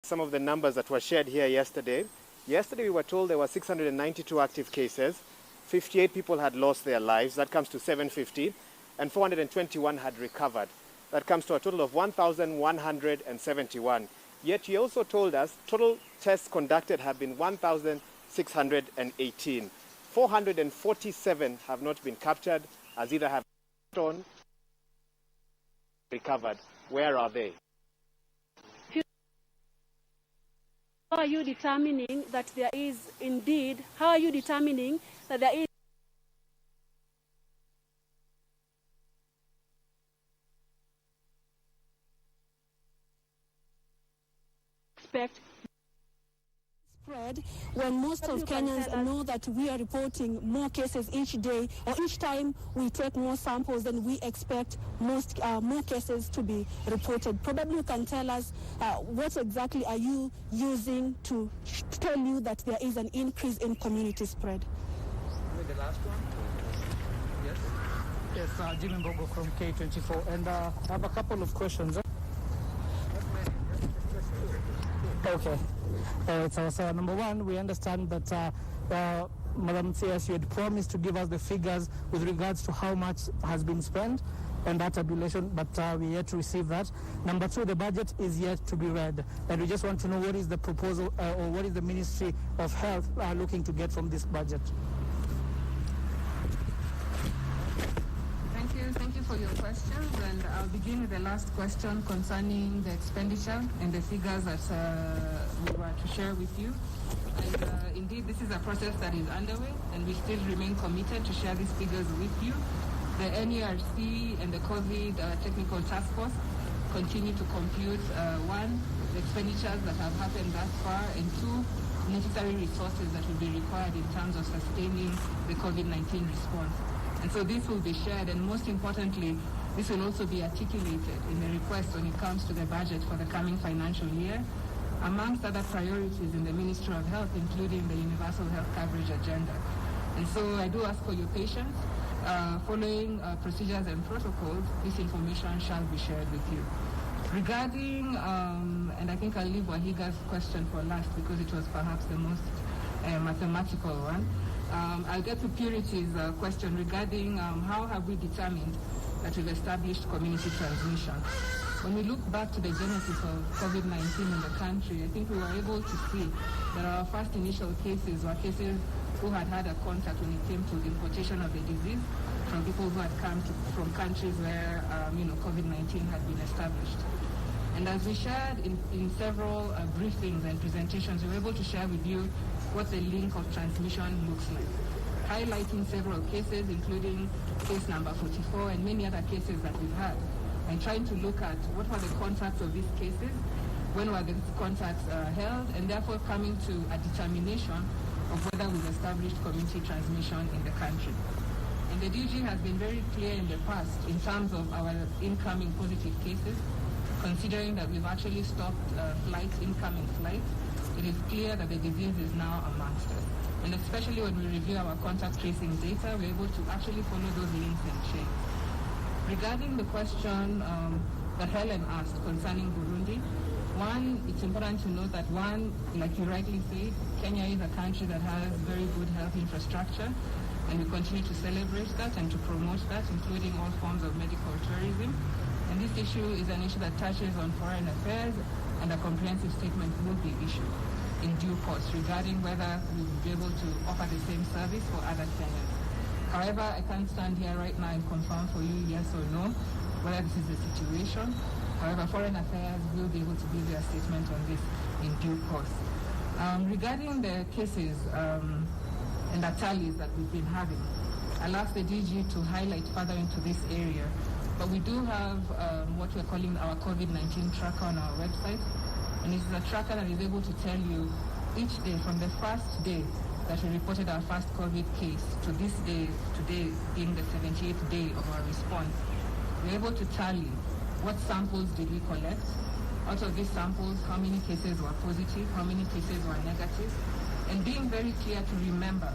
some of the numbers that were shared here yesterday. Yesterday we were told there were 692 active cases, 58 people had lost their lives, that comes to 750, and 421 had recovered. That comes to a total of 1,171. Yet you also told us total tests conducted have been 1,618. 447 have not been captured, as either have on recovered. Where are they? How are you determining that there is indeed, how are you determining that there is expect spread when most of Kenyans know that we are reporting more cases each day, or each time we take more samples than we expect more cases to be reported? Probably you can tell us what exactly are you using to tell you that there is an increase in community spread? The last one? Yes. Yes, Jimmy Mbogo from K24, and I have a couple of questions. Okay. So number one, we understand that Madam CS, you had promised to give us the figures with regards to how much has been spent and that tabulation, but we yet to receive that. Number two, the budget is yet to be read, and we just want to know what is the proposal or what is the Ministry of Health looking to get from this budget. Thank you for your questions, and I'll begin with the last question concerning the expenditure and the figures that we were to share with you. And indeed, this is a process that is underway, and we still remain committed to share these figures with you. The NERC and the COVID Technical Task Force continue to compute, one, the expenditures that have happened thus far, and two, necessary resources that will be required in terms of sustaining the COVID-19 response. And so this will be shared, and most importantly, this will also be articulated in the request when it comes to the budget for the coming financial year, amongst other priorities in the Ministry of Health, including the Universal Health Coverage Agenda. And so I do ask for your patience. Following procedures and protocols, this information shall be shared with you. Regarding, and I think I'll leave Wahiga's question for last because it was perhaps the most mathematical one. I'll get to Purity's question regarding how have we determined that we've established community transmission. When we look back to the genesis of COVID-19 in the country, I think we were able to see that our first initial cases were cases who had had a contact when it came to importation of the disease from people who had come from countries where COVID-19 had been established. And as we shared in several briefings and presentations, we were able to share with you what the link of transmission looks like, highlighting several cases, including case number 44 and many other cases that we've had, and trying to look at what were the contacts of these cases, when were these contacts held, and therefore coming to a determination of whether we've established community transmission in the country. And the DG has been very clear in the past in terms of our incoming positive cases, considering that we've actually stopped incoming flights. It is clear that the disease is now amongst us. And especially when we review our contact tracing data, we're able to actually follow those links and chains. Regarding the question that Helen asked concerning Burundi, one, it's important to note that one, like you rightly said, Kenya is a country that has very good health infrastructure, and we continue to celebrate that and to promote that, including all forms of medical tourism. And this issue is an issue that touches on foreign affairs, and a comprehensive statement will be issued in due course regarding whether we will be able to offer the same service for other Kenyans. However, I can't stand here right now and confirm for you yes or no whether this is the situation. However, foreign affairs will be able to give their statement on this in due course. Regarding the cases and the tallies that we've been having, I'll ask the DG to highlight further into this area. But we do have what we're calling our COVID-19 tracker on our website. And this is a tracker that is able to tell you each day from the first day that we reported our first COVID case to this day, today being the 78th day of our response. We're able to tally what samples did we collect. Out of these samples, how many cases were positive, how many cases were negative. And being very clear to remember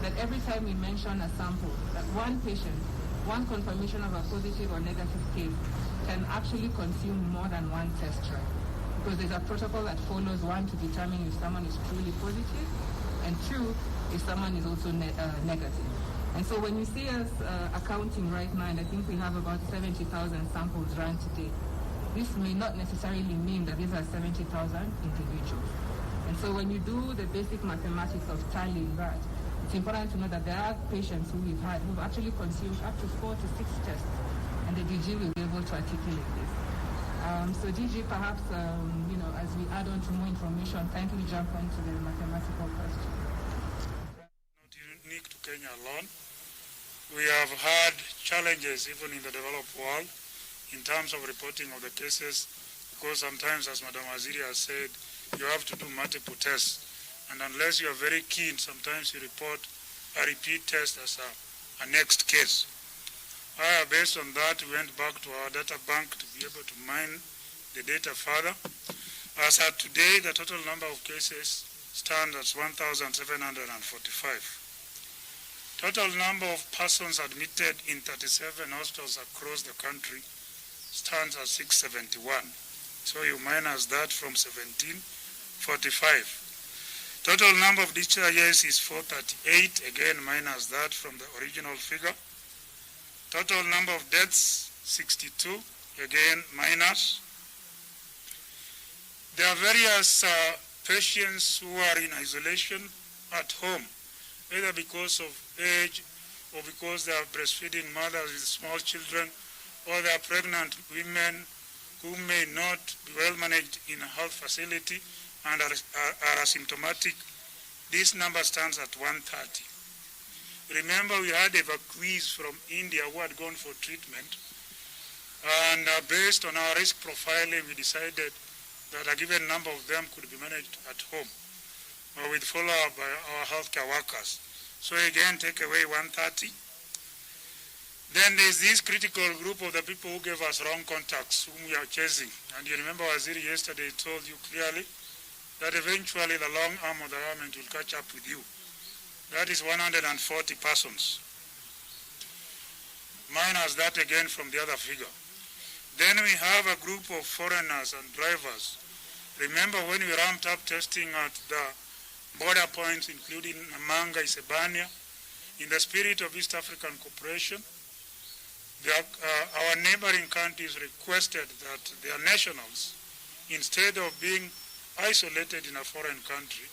that every time we mention a sample, that one patient, one confirmation of a positive or negative case can actually consume more than one test drive. because there's a protocol that follows: one, to determine if someone is truly positive, and two, if someone is also negative. And so when you see us accounting right now, and I think we have about 70,000 samples run today, this may not necessarily mean that these are 70,000 individuals. And so when you do the basic mathematics of tallying that, it's important to know that there are patients who we've had who've actually consumed up to 4 to 6 tests, and the DG will be able to articulate this. So DG, perhaps, as we add on to more information, kindly jump onto the mathematical question. Not unique to Kenya alone. We have had challenges even in the developed world in terms of reporting of the cases, because sometimes, as Madam Waziri has said, you have to do multiple tests. And unless you are very keen, sometimes you report a repeat test as a next case. Based on that, we went back to our data bank to be able to mine the data further. As at today, the total number of cases stands at 1,745. Total number of persons admitted in 37 hospitals across the country stands at 671. So you minus that from 1745. Total number of discharges is 438, again minus that from the original figure. Total number of deaths, 62, again minus. There are various patients who are in isolation at home, either because of age or because they are breastfeeding mothers with small children, or they are pregnant women who may not be well managed in a health facility and are asymptomatic. This number stands at 130. Remember, we had evacuees from India who had gone for treatment, and based on our risk profiling, we decided that a given number of them could be managed at home with follow-up by our healthcare workers. So again, take away 130. Then there's this critical group of the people who gave us wrong contacts, whom we are chasing. And you remember Waziri yesterday told you clearly that eventually the long arm of the government will catch up with you. That is 140 persons. Minus that again from the other figure. Then we have a group of foreigners and drivers. Remember when we ramped up testing at the border points, including Namanga, Isebania, in the spirit of East African cooperation, our neighboring countries requested that their nationals, instead of being isolated in a foreign country,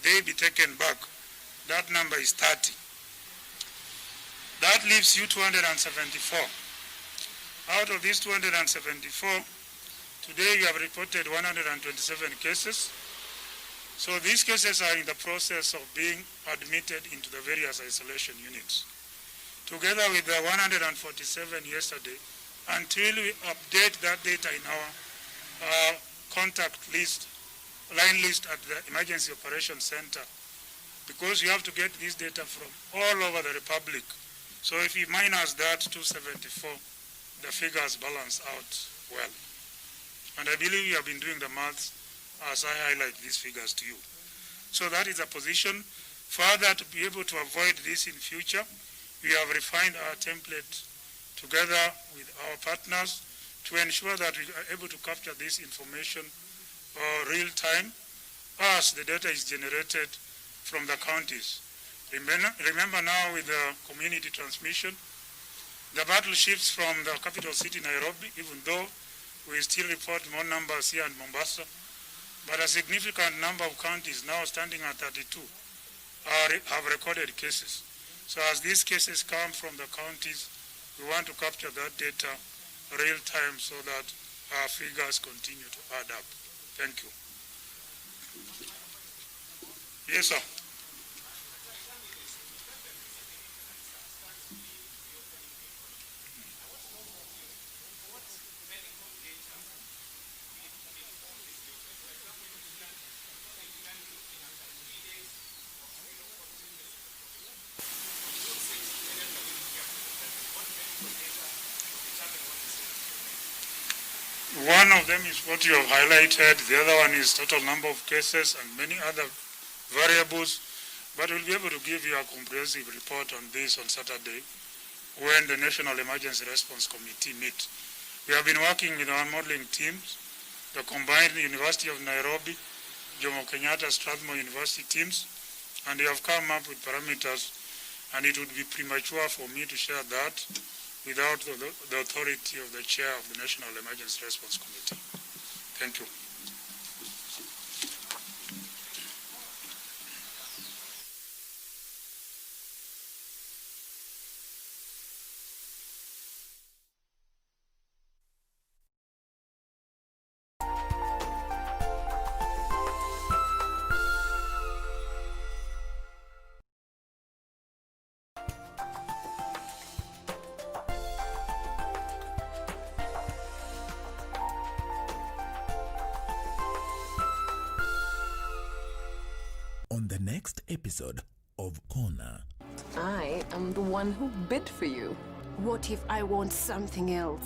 they be taken back. That number is 30. That leaves you 274. Out of these 274, today we have reported 127 cases. So these cases are in the process of being admitted into the various isolation units. Together with the 147 yesterday, until we update that data in our contact list, line list at the Emergency Operations Center, because you have to get this data from all over the Republic. So if you minus that 274, the figures balance out well. And I believe you have been doing the maths as I highlight these figures to you. So that is a position. Further, to be able to avoid this in future, we have refined our template together with our partners to ensure that we are able to capture this information real time as the data is generated from the counties. Remember now with the community transmission, the battle shifts from the capital city, Nairobi, even though we still report more numbers here in Mombasa, but a significant number of counties, now standing at 32, have recorded cases. So as these cases come from the counties, we want to capture that data real time so that our figures continue to add up. Thank you. Yes, sir. One of them is what you have highlighted. The other one is total number of cases and many other variables. But we'll be able to give you a comprehensive report on this on Saturday when the National Emergency Response Committee meet. We have been working with our modeling teams the combined University of Nairobi, Jomo Kenyatta, Strathmore University teams, and they have come up with parameters, and it would be premature for me to share that without the authority of the chair of the National Emergency Response Committee. Thank you. On the next episode of Corner. I am the one who bid for you. What if I want something else?